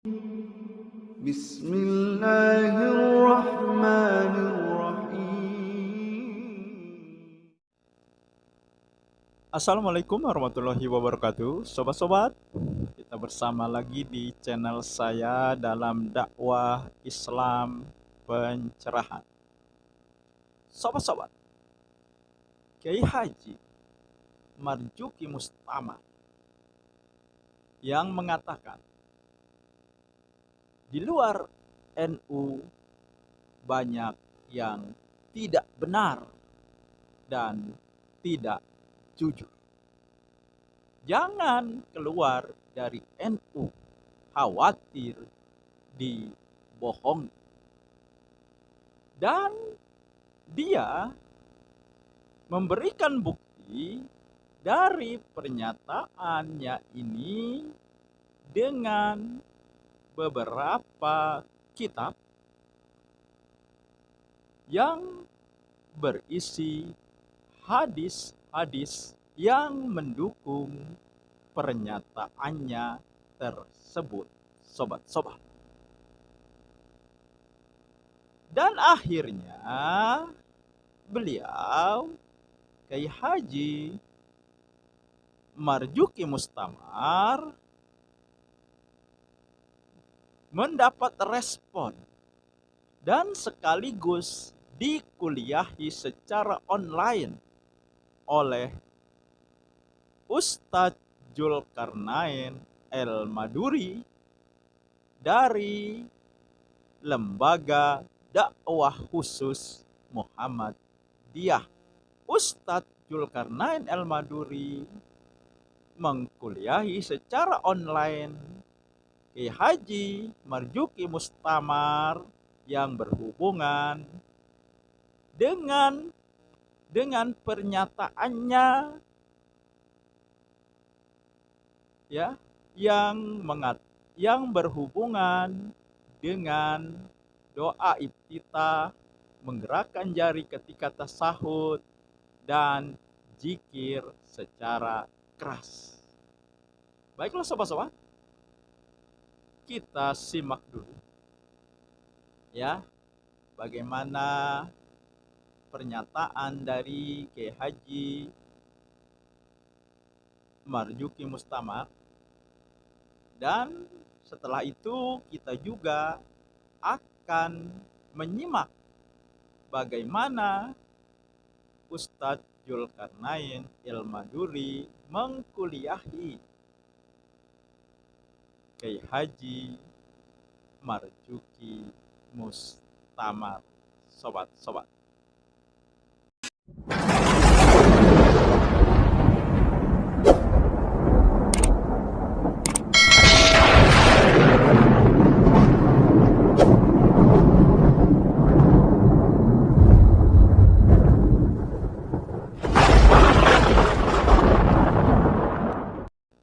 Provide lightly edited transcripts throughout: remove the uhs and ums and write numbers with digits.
Assalamualaikum warahmatullahi wabarakatuh. Sobat-sobat, kita bersama lagi di channel saya dalam dakwah Islam pencerahan. Sobat-sobat, Kiai Haji Marzuki Mustamar yang mengatakan di luar NU banyak yang tidak benar dan tidak jujur. Jangan keluar dari NU khawatir dibohongi. Dan dia memberikan bukti dari pernyataannya ini dengan beberapa kitab yang berisi hadis-hadis yang mendukung pernyataannya tersebut, sobat-sobat. Dan akhirnya beliau, Kiai Haji Marzuki Mustamar, mendapat respon dan sekaligus dikuliahi secara online oleh Ustadz Zulkarnain El-Maduri dari Lembaga Dakwah Khusus Muhammadiyah. Ustadz Zulkarnain El-Maduri mengkuliahi secara online Kiai Haji Marzuki Mustamar yang berhubungan dengan pernyataannya ya yang berhubungan dengan doa iftitah, menggerakkan jari ketika tasyahud dan zikir secara keras. Baiklah sobat-sobat, kita simak dulu ya bagaimana pernyataan dari Kiai Haji Marzuki Mustamar, dan setelah itu kita juga akan menyimak bagaimana Ustadz Zulkarnain El-Maduri mengkuliahi Kiai Haji Marzuki Mustamar, sobat-sobat.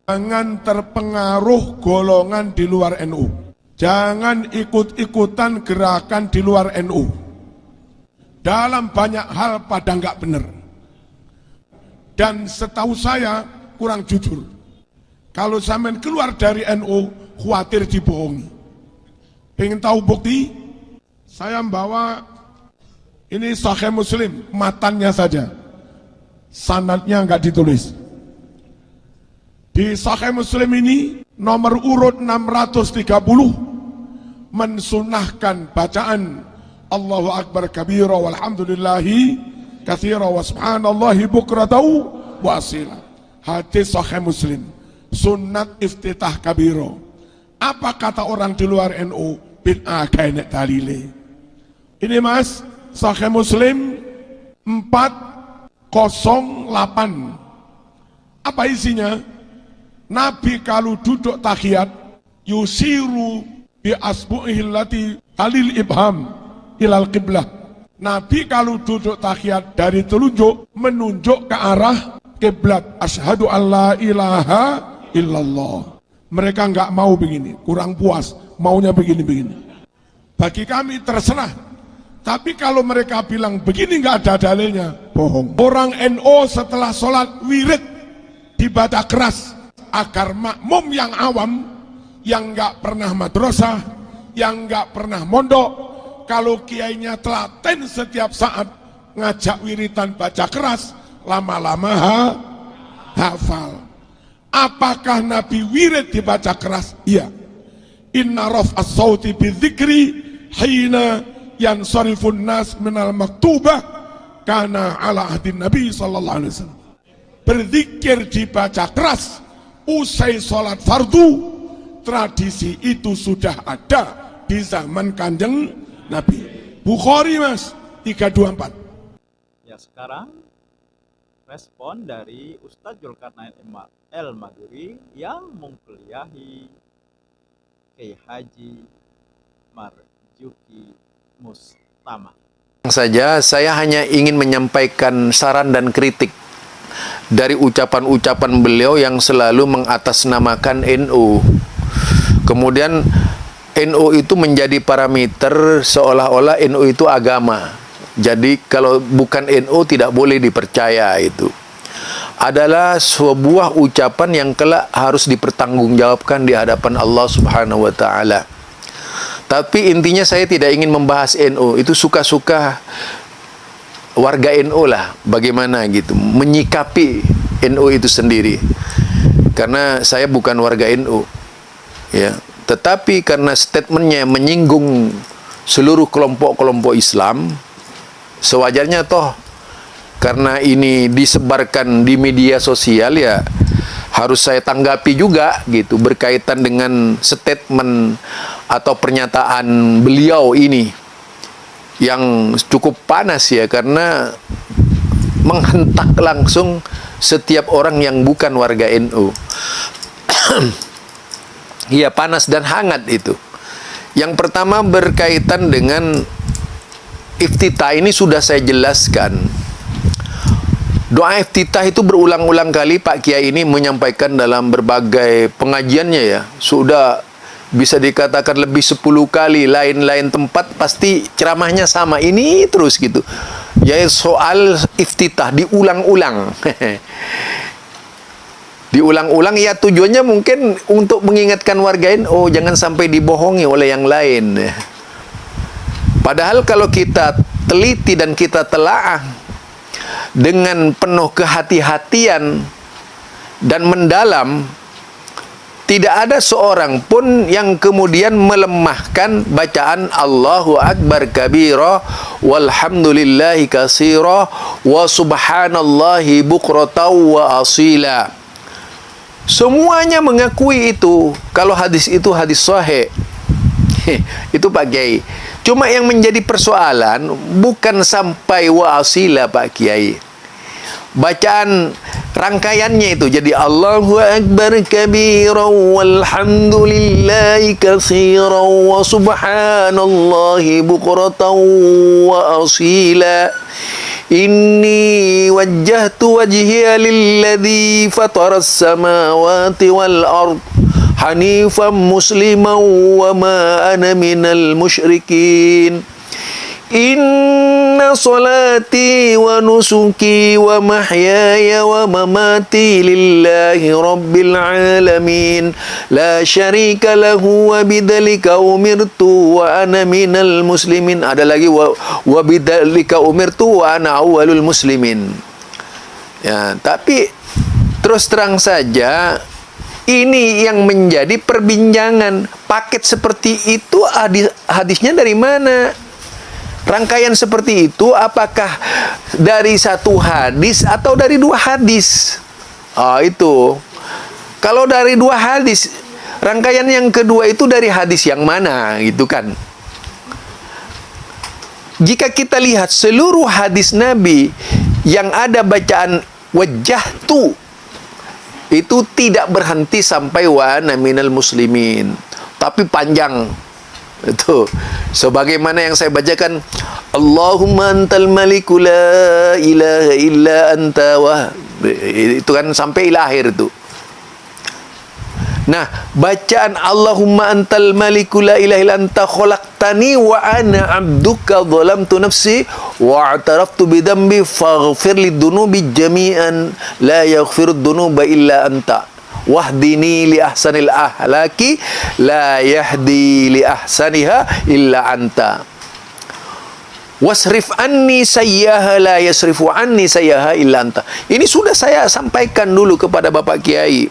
Jangan terpengaruh golongan di luar NU. Jangan ikut-ikutan gerakan di luar NU. Dalam banyak hal pada nggak benar. Dan setahu saya kurang jujur. Kalau sampean keluar dari NU, khawatir dibohongi. Pengen tahu bukti? Saya membawa ini Sahih Muslim, matannya saja. Sanadnya nggak ditulis. Di Sahih Muslim ini nomor urut 630 mensunahkan bacaan Allahu Akbar kabira walhamdulillahi katsira wa subhanallahi bukratan wa asila. Hadis Sahih Muslim, sunnat iftitah kabira. Apa kata orang di luar NU? Bid'ah kainek dalile. Ini Mas, Sahih Muslim 408. Apa isinya? Nabi kalau duduk tahiyat yusiru bi asbu'ihil lati alil ibham ilal qiblah. Nabi kalau duduk tahiyat dari telunjuk menunjuk ke arah kiblat. Asyhadu alla ilaha illallah. Mereka nggak mau begini, kurang puas, maunya begini-begini. Bagi kami terserah. Tapi kalau mereka bilang begini nggak ada dalilnya, bohong. Orang NU setelah sholat wirid dibaca keras agar makmum yang awam yang nggak pernah madrasah, yang nggak pernah mondok, kalau kiainya telaten setiap saat ngajak wiritan baca keras, lama-lama hafal. Apakah Nabi wirid dibaca keras? Iya. Inna raf'as sauti bidzikri hina yansarifun nas minal maktubah kana ala ahdin Nabi sallallahu alaihi wasallam. Berzikir dibaca keras usai sholat fardu, tradisi itu sudah ada di zaman Kanjeng Nabi. Bukhari Mas 324. Ya, sekarang respon dari Ustadz Zulkarnain El-Maduri yang mengkuliahi Kiai Haji Marzuki Mustama. Saja saya hanya ingin menyampaikan saran dan kritik dari ucapan-ucapan beliau yang selalu mengatasnamakan NU. Kemudian NU itu menjadi parameter seolah-olah NU itu agama. Jadi kalau bukan NU tidak boleh dipercaya. Itu adalah sebuah ucapan yang kelak harus dipertanggungjawabkan di hadapan Allah Subhanahu wa taala. Tapi intinya saya tidak ingin membahas NU. Itu suka-suka warga NU lah, bagaimana gitu menyikapi NU itu sendiri. Karena saya bukan warga NU, ya. Tetapi karena statementnya menyinggung seluruh kelompok-kelompok Islam, sewajarnya toh karena ini disebarkan di media sosial, ya harus saya tanggapi juga gitu, berkaitan dengan statement atau pernyataan beliau ini yang cukup panas ya, karena menghentak langsung setiap orang yang bukan warga NU. Iya, panas dan hangat itu. Yang pertama berkaitan dengan iftitah, ini sudah saya jelaskan. Doa iftitah itu berulang-ulang kali Pak Kiai ini menyampaikan dalam berbagai pengajiannya ya. Sudah bisa dikatakan lebih 10 kali, lain-lain tempat pasti ceramahnya sama ini terus gitu. Yaitu soal iftitah diulang-ulang. Diulang-ulang ya, tujuannya mungkin untuk mengingatkan warga NU jangan sampai dibohongi oleh yang lain. Padahal kalau kita teliti dan kita telaah dengan penuh kehati-hatian dan mendalam, tidak ada seorang pun yang kemudian melemahkan bacaan Allahu Akbar kabira walhamdulillahi katsira wa subhanallahi bukratan wa asila. Semuanya mengakui itu. Kalau hadis itu hadis sahih. Itu Pak Kiai. Cuma yang menjadi persoalan bukan sampai wa asila Pak Kiai. Bacaan rangkaiannya itu jadi Allahu Akbar kabiran walhamdulillahi katsiran wa subhanallahi bukratan wa asila. Inni wajjahtu wajhiya lilladzi fataras samawati wal ard hanifan musliman wa ma ana minal musyrikin. Inna salati wa nusuki wa mahyaya wa mamati lillahi rabbil alamin la syarika lahu wa bidzalika umirtu wa ana minal muslimin. Ada lagi wa bidzalika umirtu wa ana awwalul muslimin. Ya, tapi terus terang saja ini yang menjadi perbincangan. Paket seperti itu hadisnya dari mana? Rangkaian seperti itu apakah dari satu hadis atau dari 2 hadis? Itu. Kalau dari 2 hadis, rangkaian yang kedua itu dari hadis yang mana gitu kan? Jika kita lihat seluruh hadis Nabi yang ada bacaan wajjahtu, itu tidak berhenti sampai wa ana minal muslimin, tapi panjang. Itu sebagaimana yang saya bacakan, Allahumma antal maliku la ilaha illa anta wa, itu kan sampai ila akhir itu. Nah, bacaan Allahumma antal maliku la ilaha illa anta khalaqtani wa ana abduka zalamtu nafsi wa i'taraftu bi dhanbi faghfir li dhunubi jami'an la yaghfiru dhunuba illa anta wahdini li ahsanil ahlaki la yahdi li ahsaniha illa anta. Wasrif anni sayyaha la yasrifu anni sayyaha illa anta. Ini sudah saya sampaikan dulu kepada Bapak Kiai.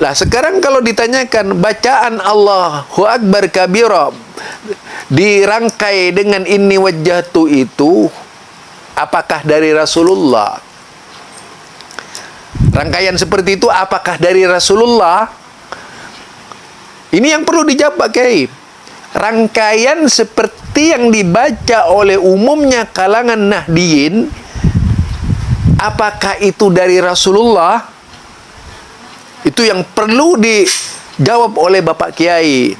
Lah sekarang kalau ditanyakan bacaan Allahu Akbar kabira dirangkai dengan inni wajjahtu itu apakah dari Rasulullah? Rangkaian seperti itu apakah dari Rasulullah? Ini yang perlu dijawab Pak Kiai. Rangkaian seperti yang dibaca oleh umumnya kalangan Nahdiyin, apakah itu dari Rasulullah? Itu yang perlu dijawab oleh Bapak Kiai.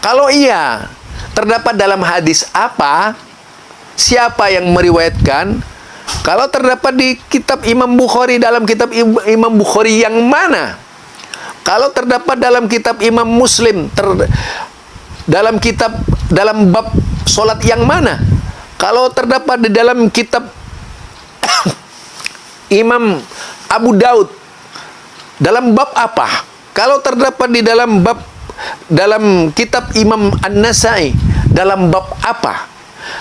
Kalau iya, terdapat dalam hadis apa? Siapa yang meriwayatkan? Kalau terdapat di kitab Imam Bukhari, dalam kitab Imam Bukhari yang mana? Kalau terdapat dalam kitab Imam Muslim, dalam bab solat yang mana? Kalau terdapat di dalam kitab Imam Abu Daud, dalam bab apa? Kalau terdapat di dalam kitab Imam An-Nasai, dalam bab apa?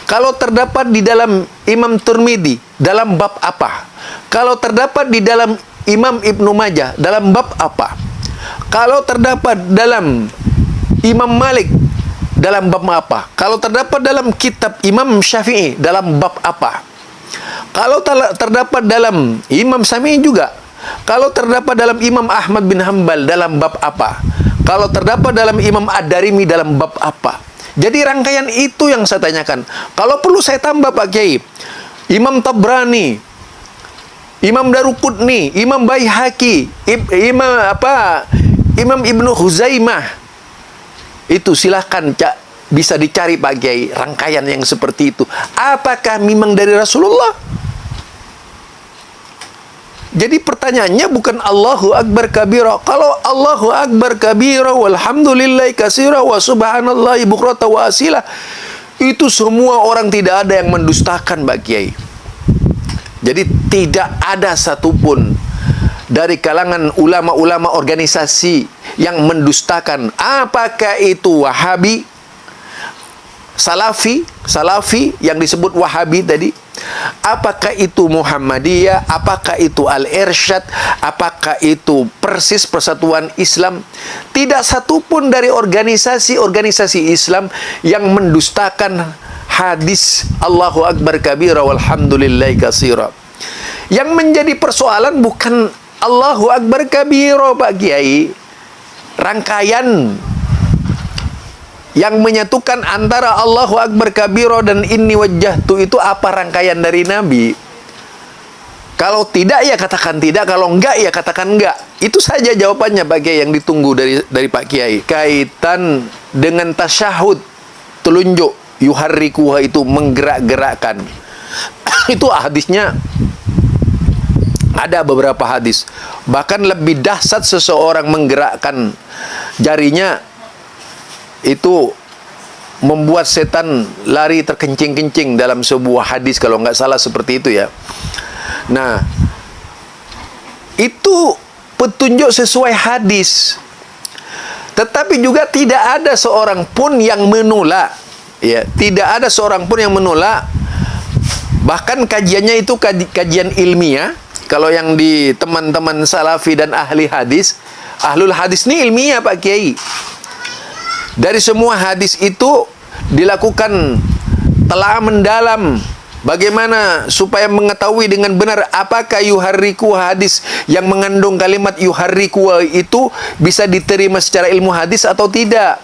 Kalau terdapat di dalam Imam Tirmidzi, dalam bab apa? Kalau terdapat di dalam Imam Ibnu Majah, dalam bab apa? Kalau terdapat dalam Imam Malik, dalam bab apa? Kalau terdapat dalam kitab Imam Syafi'i, dalam bab apa? Kalau terdapat dalam Imam Syafi'i juga. Kalau terdapat dalam Imam Ahmad bin Hanbal, dalam bab apa? Kalau terdapat dalam Imam Ad-Darimi, dalam bab apa? Jadi rangkaian itu yang saya tanyakan. Kalau perlu saya tambah Pak Kiai, Imam Tabrani, Imam Daruqutni, Imam Baihaqi, Imam Ibnu Huzaimah, itu silahkan bisa dicari Pak Kiai rangkaian yang seperti itu. Apakah memang dari Rasulullah? Jadi pertanyaannya bukan Allahu Akbar kabira. Kalau Allahu Akbar kabira walhamdulillahi katsira wa subhanallahi bukrata wa asila, itu semua orang tidak ada yang mendustakan Pak Kiai. Jadi tidak ada satupun dari kalangan ulama-ulama organisasi yang mendustakan. Apakah itu Wahabi, Salafi yang disebut Wahabi tadi, apakah itu Muhammadiyah, apakah itu Al-Irsyad, apakah itu Persis Persatuan Islam, tidak satupun dari organisasi-organisasi Islam yang mendustakan hadis Allahu Akbar kabira walhamdulillahi katsira. Yang menjadi persoalan bukan Allahu Akbar kabira Pak Kiai, rangkaian yang menyatukan antara Allahu Akbar kabira dan inni wajjahtu itu apa rangkaian dari Nabi? Kalau tidak ya katakan tidak, kalau enggak ya katakan enggak. Itu saja jawabannya Pak Kiai yang ditunggu dari Pak Kiai. Kaitan dengan tasyahud, telunjuk, yuharrikuha itu menggerak-gerakkan. Itu hadisnya ada beberapa hadis. Bahkan lebih dahsyat seseorang menggerakkan jarinya itu membuat setan lari terkencing-kencing dalam sebuah hadis kalau nggak salah seperti itu ya. Nah, itu petunjuk sesuai hadis. Tetapi juga tidak ada seorang pun yang menolak, ya, tidak ada seorang pun yang menolak. Bahkan kajiannya itu kajian ilmiah. Kalau yang di teman-teman salafi dan ahli hadis, ahlul hadis ini ilmiah Pak Kiai. Dari semua hadis itu dilakukan telah mendalam bagaimana supaya mengetahui dengan benar apakah yuharriku hadis yang mengandung kalimat yuharriku itu bisa diterima secara ilmu hadis atau tidak.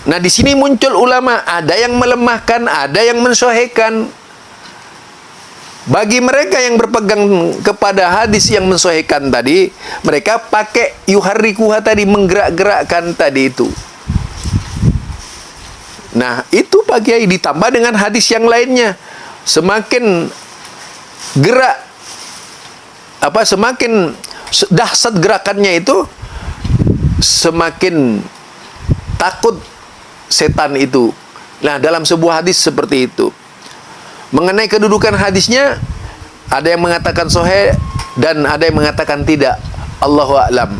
Nah, di sini muncul ulama, ada yang melemahkan, ada yang mensahihkan. Bagi mereka yang berpegang kepada hadis yang mensahihkan tadi, mereka pakai yuharrikuha tadi, menggerak-gerakkan tadi itu. Nah, itu Pak Kiai ditambah dengan hadis yang lainnya. Semakin gerak semakin dahsyat gerakannya itu, semakin takut setan itu. Nah, dalam sebuah hadis seperti itu. Mengenai kedudukan hadisnya, ada yang mengatakan sahih, dan ada yang mengatakan tidak. Allahu a'lam.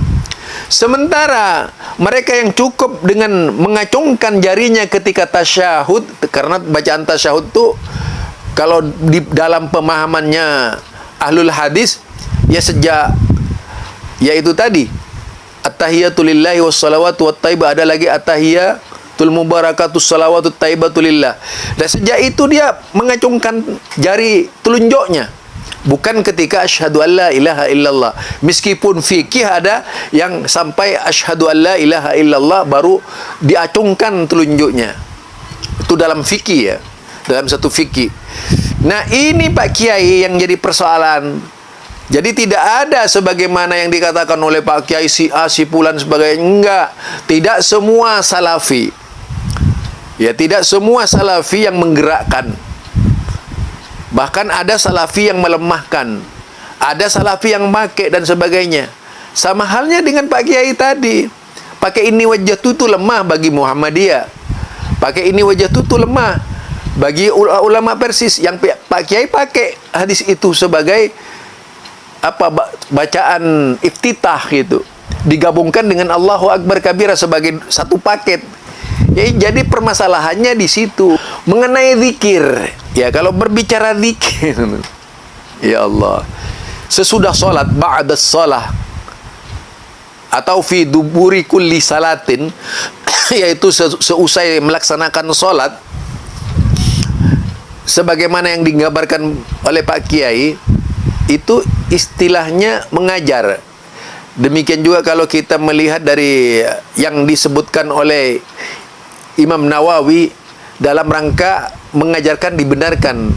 Sementara mereka yang cukup dengan mengacungkan jarinya ketika tasyahud, karena bacaan tasyahud itu kalau di dalam pemahamannya ahlul hadis ya sejak yaitu tadi at-tahiyatu lillahi wassalawatu wattaibah, ada lagi at-tahiyatul mubarakatus salawatut taibatu lillah. Dan sejak itu dia mengacungkan jari telunjuknya, bukan ketika asyhadu an la ilaha illallah. Meskipun fikih ada yang sampai asyhadu an la ilaha illallah baru diacungkan telunjuknya. Itu dalam fikih ya, dalam satu fikih. Nah, ini Pak Kiai yang jadi persoalan. Jadi tidak ada sebagaimana yang dikatakan oleh Pak Kiai si A, si Fulan sebagainya. Enggak. Tidak semua salafi. Ya, tidak semua salafi yang menggerakkan. Bahkan ada salafi yang melemahkan. Ada salafi yang make dan sebagainya. Sama halnya dengan Pak Kiai tadi. Pakai ini wajah tutu lemah bagi Muhammadiyah. Pakai ini wajah tutu lemah bagi ulama Persis. Yang Pak Kiai pakai hadis itu sebagai bacaan iftitah gitu, digabungkan dengan Allahu Akbar kabira sebagai satu paket. Ya, jadi permasalahannya di situ mengenai zikir. Ya, kalau berbicara zikir ya Allah, sesudah salat, ba'da shalah atau fi duburi kulli salatin yaitu seusai melaksanakan salat, sebagaimana yang digambarkan oleh Pak Kiai, itu istilahnya mengajar. Demikian juga kalau kita melihat dari yang disebutkan oleh Imam Nawawi dalam rangka mengajarkan dibenarkan.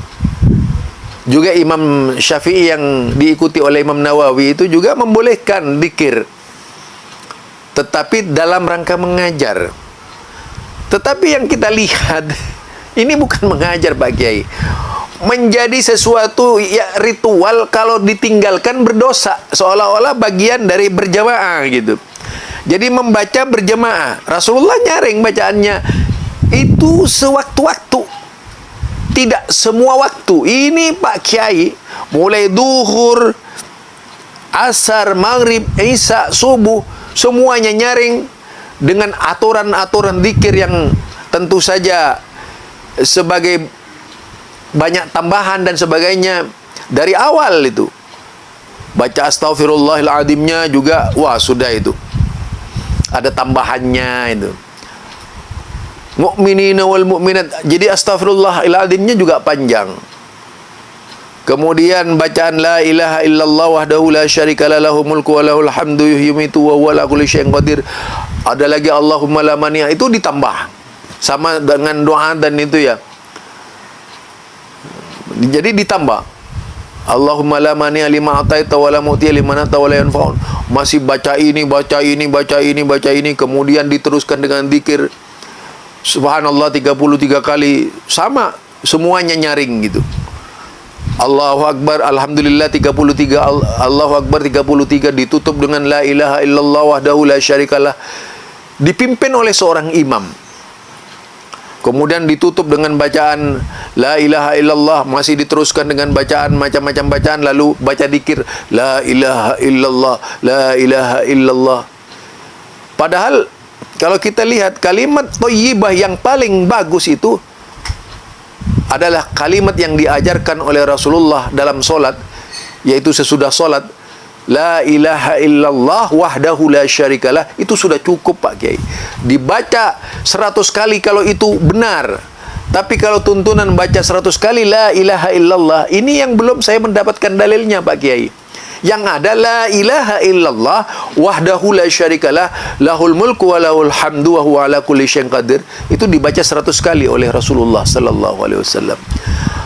Juga Imam Syafi'i yang diikuti oleh Imam Nawawi itu juga membolehkan zikir, tetapi dalam rangka mengajar. Tetapi yang kita lihat ini bukan mengajar Pak Kiai, menjadi sesuatu ya ritual, kalau ditinggalkan berdosa, seolah-olah bagian dari berjamaah gitu. Jadi membaca berjamaah, Rasulullah nyaring bacaannya itu sewaktu-waktu, tidak semua waktu. Ini Pak Kiai mulai duhur, asar, maghrib, isya, subuh, semuanya nyaring dengan aturan-aturan zikir yang tentu saja sebagai banyak tambahan dan sebagainya. Dari awal itu baca astaghfirullahaladzimnya juga, wah sudah itu ada tambahannya itu. Mu'minina wal mu'minat, jadi astaghfirullahaladzimnya juga panjang. Kemudian bacaan la ilaha illallah wahdahu la syarikalah lahul mulku wa lahul hamdu yuhyi wa yumiitu wa huwa ala kulli syai'in qadir. Ada lagi Allahumma la mani'a, itu ditambah sama dengan doa dan itu ya. Jadi ditambah Allahumma la mani'a lima ataita wa la mu'tiya liman ata wa la yanfa'un. Masih baca ini, baca ini, baca ini, baca ini. Kemudian diteruskan dengan zikir subhanallah 33 kali. Sama, semuanya nyaring gitu. Allahu Akbar, alhamdulillah 33, Allahu Akbar 33, ditutup dengan la ilaha illallah wahdahu la syarikalah, dipimpin oleh seorang imam. Kemudian ditutup dengan bacaan la ilaha illallah, masih diteruskan dengan bacaan macam-macam bacaan, lalu baca zikir la ilaha illallah, la ilaha illallah. Padahal kalau kita lihat kalimat thayyibah yang paling bagus itu adalah kalimat yang diajarkan oleh Rasulullah dalam solat, yaitu sesudah solat, la ilaha illallah wahdahu la syarikalah. Itu sudah cukup Pak Kiai. Dibaca 100 kali kalau itu benar. Tapi kalau tuntunan baca 100 kali la ilaha illallah, ini yang belum saya mendapatkan dalilnya Pak Kiai. Yang ada la ilaha illallah wahdahu la syarikalah lahul mulku wa lahul hamdu wa huwa ala kulli syai'in qadir, itu dibaca 100 kali oleh Rasulullah sallallahu alaihi wasallam.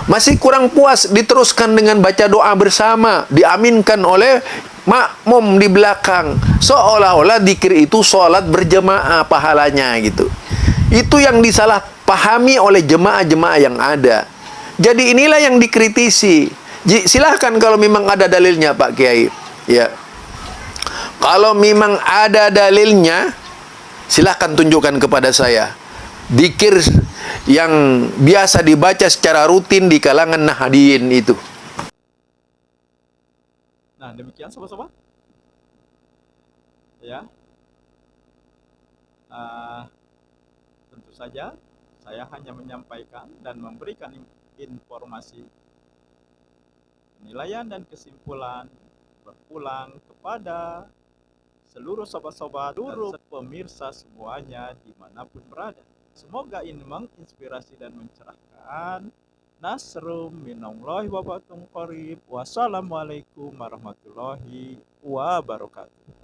Masih kurang puas, diteruskan dengan baca doa bersama, diaminkan oleh makmum di belakang, seolah-olah zikir itu salat berjamaah pahalanya gitu. Itu yang disalahpahami oleh jemaah-jemaah yang ada. Jadi inilah yang dikritisi. Silahkan kalau memang ada dalilnya Pak Kiai, ya. Kalau memang ada dalilnya, silahkan tunjukkan kepada saya. Zikir yang biasa dibaca secara rutin di kalangan Nahdiyin itu. Nah, Nah, demikian sobat-sobat. Ya, tentu saja saya hanya menyampaikan dan memberikan informasi, penilaian dan kesimpulan berpulang kepada seluruh sobat-sobat, seluruh pemirsa semuanya dimanapun berada. Semoga ini menginspirasi dan mencerahkan. Nasrum minallahi wa barakatuh. Wassalamualaikum warahmatullahi wabarakatuh.